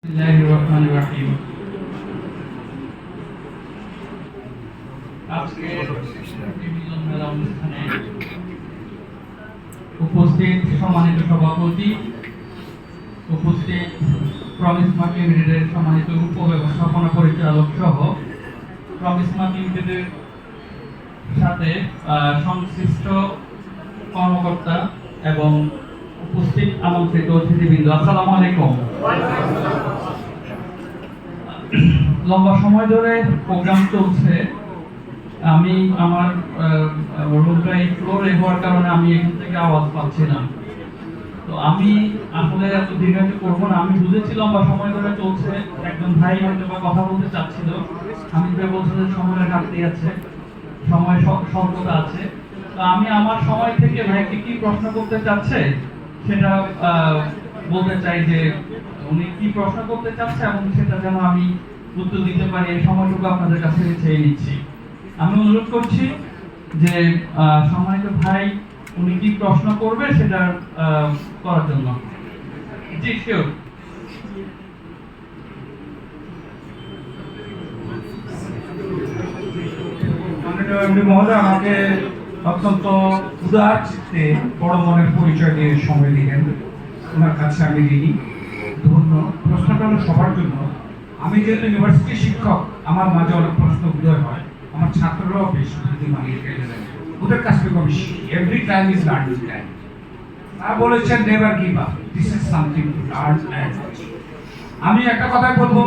বিসমিল্লাহির আজকে মিলন মেলা অনুষ্ঠানে উপস্থিত সম্মানিত সভাপতি, উপস্থিত প্রমিস মার্ট লিমিটেডের সম্মানিত উপব্যবস্থাপনা পরিচালক সহ প্রমিস মার্ট লিমিটেডের সাথে সংশ্লিষ্ট কর্মকর্তা এবং উপস্থিত আমন্ত্রিত অতিথিবৃন্দ, আসসালামু আলাইকুম। লম্বা সময় ধরে প্রোগ্রাম চলছে। আমি আমার রুমটা এই ফ্লোরে হওয়ার কারণে আমি এখান থেকে আওয়াজ পাচ্ছিলাম। তো আমি আসলে এত দীর্ঘায়িত করবো না। আমি বুঝেছি লম্বা সময় ধরে চলছে, একজন ভাই হয়তো বা কথা বলতে চাচ্ছিল, আমি বলছি যে সময়ের ঘাটতি আছে, সময় স্বল্পতা আছে। তো আমি আমার সময় থেকে ভাইকে কি প্রশ্ন করতে চাচ্ছে সেটা বলতে চাই, যে উনি কি প্রশ্ন করতে চাচ্ছে এবং সেটা যেন আমি উত্তর দিতে পারি, এই সময়টুকু আপনাদের কাছে চেয়ে নিচ্ছি। আমি অনুরোধ করছি যে সম্মানিত ভাই উনি কি প্রশ্ন করবে সেটা করার জন্য। জি শিওর। মহোদয় আমাকে অত্যন্ত উদার চিত্তে বড় মনের পরিচয় দিয়ে সময় দিলেন, ওনার কাছে আমি ঋণী, ধন্য। প্রশ্নটা হলো সবার জন্য। আমি যেহেতু ইউনিভার্সিটি শিক্ষক, আমার মাঝে অনেক প্রশ্ন উদয় হয়, আমার ছাত্ররাও বেশ বুদ্ধিমানী, ওদের কাছ থেকে আমি শিখি। Every time is learning time. আর বলেছেন never give up, this is something to learn. আমি একটা কথাই বলবো,